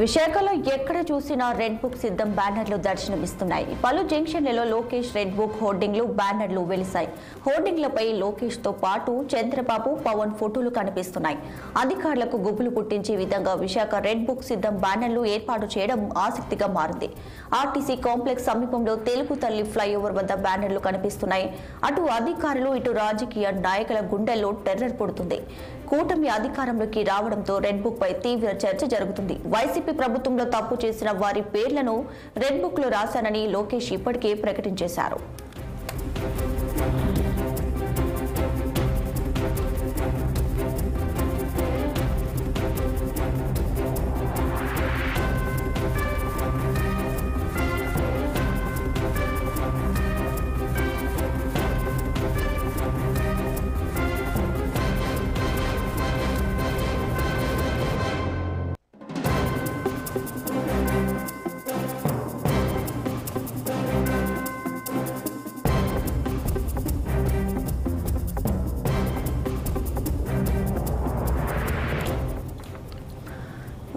విశాఖలో ఎక్కడ చూసినా రెడ్ బుక్ సిద్ధం బ్యానర్లు దర్శనమిస్తున్నాయి. పలు జంక్షన్లలో లోకేష్ రెడ్ బుక్ హోర్డింగ్లు బ్యానర్లు వెలిశాయి. హోర్డింగ్లపై లోకేష్ తో పాటు చంద్రబాబు, పవన్ ఫోటోలు కనిపిస్తున్నాయి. అధికారులకు గుబులు పుట్టించే విధంగా విశాఖ రెడ్ బుక్ సిద్ధం బ్యానర్లు ఏర్పాటు చేయడం ఆసక్తిగా మారింది. ఆర్టీసీ కాంప్లెక్స్ సమీపంలో తెలుగు తల్లి ఫ్లైఓవర్ వద్ద బ్యానర్లు కనిపిస్తున్నాయి. అటు అధికారులు, ఇటు రాజకీయ నాయకుల గుండెల్లో టెర్రర్ పుడుతుంది. కూటమి అధికారంలోకి రావడంతో రెడ్ బుక్ పై తీవ్ర చర్చ జరుగుతుంది. వైసీపీ ప్రభుత్వంలో తప్పు చేసిన వారి పేర్లను రెడ్ బుక్ లో రాశానని లోకేష్ ఇప్పటికే ప్రకటించేశారు.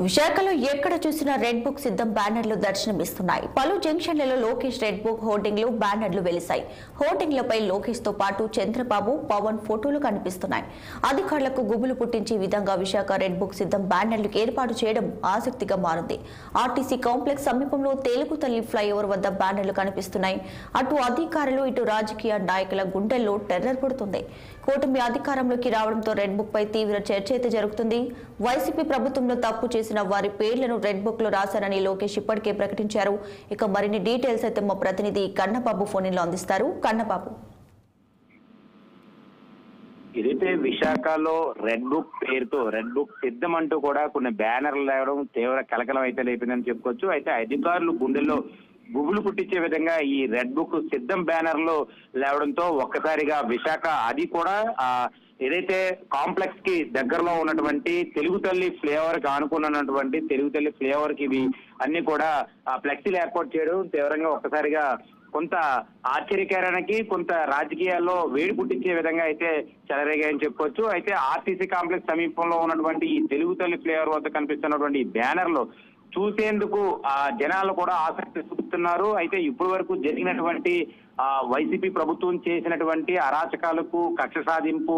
విశాఖలో ఎక్కడ చూసినా రెడ్ బుక్ సిద్ధం బ్యానర్లు దర్శనమిస్తున్నాయి. పలు జంక్షన్లలో లోకేష్ రెడ్ బుక్ హోర్డింగ్లు బ్యానర్లు వెలిశాయి. హోర్డింగ్లపై లోకేష్ తో పాటు చంద్రబాబు, పవన్ ఫోటోలు కనిపిస్తున్నాయి. అధికారులకు గుబులు పుట్టించే విధంగా విశాఖ రెడ్ బుక్ సిద్ధం బ్యానర్లు ఏర్పాటు చేయడం ఆసక్తిగా మారింది. ఆర్టీసీ కాంప్లెక్స్ సమీపంలో తెలుగు తల్లి ఫ్లైఓవర్ వద్ద బ్యానర్లు కనిపిస్తున్నాయి. అటు అధికారులు, ఇటు రాజకీయ నాయకుల గుండెల్లో టెర్రర్ పుడుతుంది. కూటమి అధికారంలోకి రావడంతో రెడ్ బుక్ పై తీవ్ర చర్చ అయితే జరుగుతుంది. వైసీపీ ప్రభుత్వంలో తప్పు చేసిన వారి పేర్లను రెడ్ బుక్ లో రాశారని లోకేష్ ఇప్పటికే ప్రకటించారు. ఇక మరిన్ని డీటెయిల్స్ అయితే మా ప్రతినిధి కన్నబాబు ఫోన్ లో అందిస్తారు. కన్నబాబు, ఇదైతే విశాఖలో రెడ్ బుక్ పేరుతో రెడ్ బుక్ సిద్ధం అంటూ కూడా కొన్ని బ్యానర్లు లేవడం తీవ్ర కలకలం అయితే లేపిందని చెప్పుకోవచ్చు. అయితే అధికారులు గుండెల్లో గుబులు పుట్టించే విధంగా ఈ రెడ్ బుక్ సిద్ధం బ్యానర్లు లేవడంతో ఒక్కసారిగా విశాఖ అది కూడా ఏదైతే కాంప్లెక్స్ కి దగ్గరలో ఉన్నటువంటి తెలుగు తల్లి ఫ్లేవర్ కి ఆనుకున్నటువంటి తెలుగు తల్లి ఫ్లేవర్ కి ఇవి అన్ని కూడా ఫ్లెక్సీలు ఏర్పాటు చేయడం తీవ్రంగా ఒక్కసారిగా కొంత ఆశ్చర్యకరానికి, కొంత రాజకీయాల్లో వేడి పుట్టించే విధంగా అయితే చెలరేగాయని చెప్పుకోవచ్చు. అయితే ఆర్టీసీ కాంప్లెక్స్ సమీపంలో ఉన్నటువంటి ఈ తెలుగు తల్లి ఫ్లేవర్ వద్ద కనిపిస్తున్నటువంటి ఈ బ్యానర్లు చూసేందుకు జనాలు కూడా ఆసక్తి చూపుతున్నారు. అయితే ఇప్పటి వరకు జరిగినటువంటి వైసీపీ ప్రభుత్వం చేసినటువంటి అరాచకాలకు కక్ష సాధింపు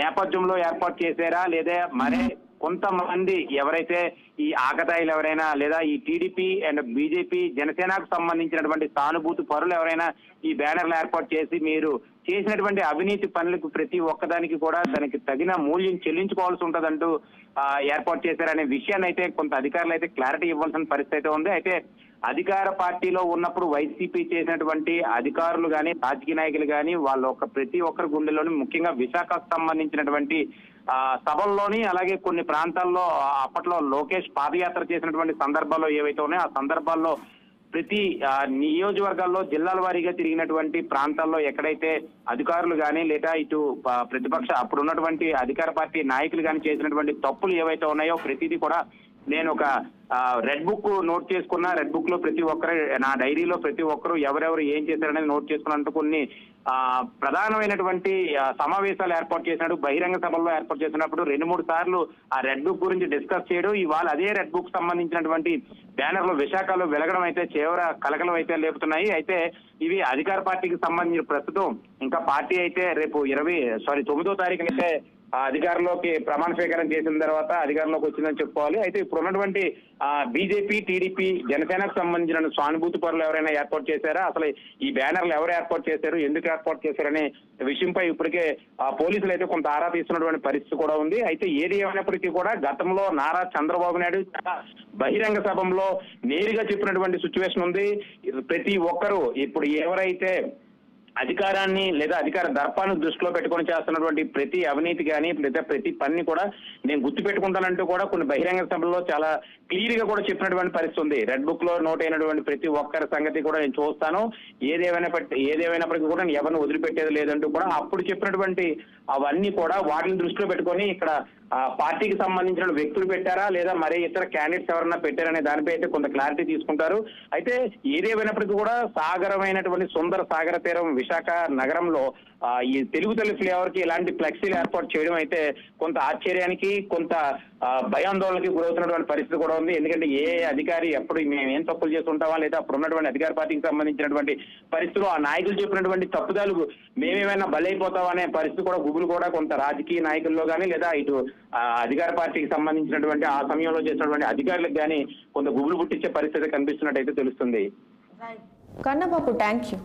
నేపథ్యంలో ఏర్పాటు చేశారా, లేదా మరే కొంతమంది ఎవరైతే ఈ ఆకతాయిలు ఎవరైనా, లేదా ఈ టీడీపీ అండ్ బీజేపీ జనసేనకు సంబంధించినటువంటి సానుభూతి పరులు ఎవరైనా ఈ బ్యానర్లు ఏర్పాటు చేసి మీరు చేసినటువంటి అవినీతి పనులకు ప్రతి ఒక్కదానికి కూడా దానికి తగిన మూల్యం చెల్లించుకోవాల్సి ఉంటదంటూ ఏర్పాటు చేశారనే విషయాన్ని అయితే కొంత అధికారులు అయితే క్లారిటీ ఇవ్వాల్సిన పరిస్థితి అయితే ఉంది. అయితే అధికార పార్టీలో ఉన్నప్పుడు వైసీపీ చేసినటువంటి అధికారులు కానీ, రాజకీయ నాయకులు కానీ వాళ్ళ ప్రతి ఒక్కరి గుండెల్లోని ముఖ్యంగా విశాఖకు సంబంధించినటువంటి సభల్లోని, అలాగే కొన్ని ప్రాంతాల్లో అప్పట్లో లోకేష్ పాదయాత్ర చేసినటువంటి సందర్భాల్లో ఏవైతే ఉన్నాయో ఆ సందర్భాల్లో ప్రతి నియోజకవర్గాల్లో జిల్లాల వారీగా తిరిగినటువంటి ప్రాంతాల్లో ఎక్కడైతే అధికారులు కానీ, లేదా ఇటు ప్రతిపక్ష అప్పుడు ఉన్నటువంటి అధికార పార్టీ నాయకులు కానీ చేసినటువంటి తప్పులు ఏవైతే ఉన్నాయో ప్రతిదీ కూడా నేను ఒక రెడ్ బుక్ నోట్ చేసుకున్నా. రెడ్ బుక్ లో ప్రతి ఒక్కరు, నా డైరీలో ప్రతి ఒక్కరు ఎవరెవరు ఏం చేశారనేది నోట్ చేసుకున్నట్టు కొన్ని ప్రధానమైనటువంటి సమావేశాలు ఏర్పాటు చేసినట్టు, బహిరంగ సభల్లో ఏర్పాటు చేసినప్పుడు 2-3 సార్లు ఆ రెడ్ బుక్ గురించి డిస్కస్ చేయడం, ఇవాళ అదే రెడ్ బుక్ సంబంధించినటువంటి బ్యానర్లు విశాఖలో వెలగడం అయితే తీవ్ర కలకలం అయితే లేపుతున్నాయి. అయితే ఇవి అధికార పార్టీకి సంబంధించిన ప్రస్తుతం ఇంకా పార్టీ అయితే రేపు 9వ తారీఖున అయితే అధికారంలోకి ప్రమాణ స్వీకారం చేసిన తర్వాత అధికారంలోకి వచ్చిందని చెప్పుకోవాలి. అయితే ఇప్పుడు ఉన్నటువంటి బీజేపీ, టీడీపీ, జనసేనకు సంబంధించిన సానుభూతి పరులు ఎవరైనా ఏర్పాటు చేశారా, అసలు ఈ బ్యానర్లు ఎవరు ఏర్పాటు చేశారు, ఎందుకు ఏర్పాటు చేశారనే విషయంపై ఇప్పటికే పోలీసులు అయితే కొంత ఆరా తీస్తున్నటువంటి పరిస్థితి కూడా ఉంది. అయితే ఏది ఏమైనప్పటికీ కూడా గతంలో నారా చంద్రబాబు నాయుడు బహిరంగ సభలో నేరుగా చెప్పినటువంటి సిచ్యువేషన్ ఉంది. ప్రతి ఒక్కరూ ఇప్పుడు ఎవరైతే అధికారాన్ని లేదా అధికార దర్పాన్ని దృష్టిలో పెట్టుకొని చేస్తున్నటువంటి ప్రతి అవినీతి కానీ, లేదా ప్రతి పని కూడా నేను గుర్తు పెట్టుకుంటానంటూ కూడా కొన్ని బహిరంగ సభల్లో చాలా క్లియర్ గా కూడా చెప్పినటువంటి పరిస్థితి ఉంది. రెడ్ బుక్ లో నోట్ అయినటువంటి ప్రతి ఒక్కరి సంగతి కూడా నేను చూస్తాను, ఏదేమైనప్పటికీ కూడా నేను ఎవరిని వదిలిపెట్టేది లేదంటూ కూడా అప్పుడు చెప్పినటువంటి అవన్నీ కూడా వాటిని దృష్టిలో పెట్టుకొని ఇక్కడ పార్టీకి సంబంధించిన వ్యక్తులు పెట్టారా, లేదా మరే ఇతర క్యాండిడేట్స్ ఎవరన్నా పెట్టారనే దానిపై అయితే కొంత క్లారిటీ తీసుకుంటారు. అయితే ఏదేమైనప్పటికీ కూడా సాగరమైనటువంటి సుందర సాగర తీరం విశాఖ నగరంలో ఈ తెలుగు తల్లి ఫ్లేవర్ కి ఇలాంటి ఫ్లెక్సీలు ఏర్పాటు చేయడం అయితే కొంత ఆశ్చర్యానికి, కొంత భయాందోళనకి గురవుతున్నటువంటి పరిస్థితి కూడా ఉంది. ఎందుకంటే ఏ అధికారి ఎప్పుడు మేము ఏం తప్పులు చేస్తుంటామా, లేదా అప్పుడు ఉన్నటువంటి అధికార పార్టీకి సంబంధించినటువంటి పరిస్థితులు ఆ నాయకులు చెప్పినటువంటి తప్పుదాలు మేమేమైనా బలైపోతామా అనే పరిస్థితి కూడా గుబులు కూడా కొంత రాజకీయ నాయకుల్లో కానీ, లేదా ఇటు అధికార పార్టీకి సంబంధించినటువంటి ఆ సమయంలో చేసినటువంటి అధికారులకు కానీ కొంత గుబులు పుట్టించే పరిస్థితి కనిపిస్తున్నట్టయితే తెలుస్తుంది. Kannababu, thank you.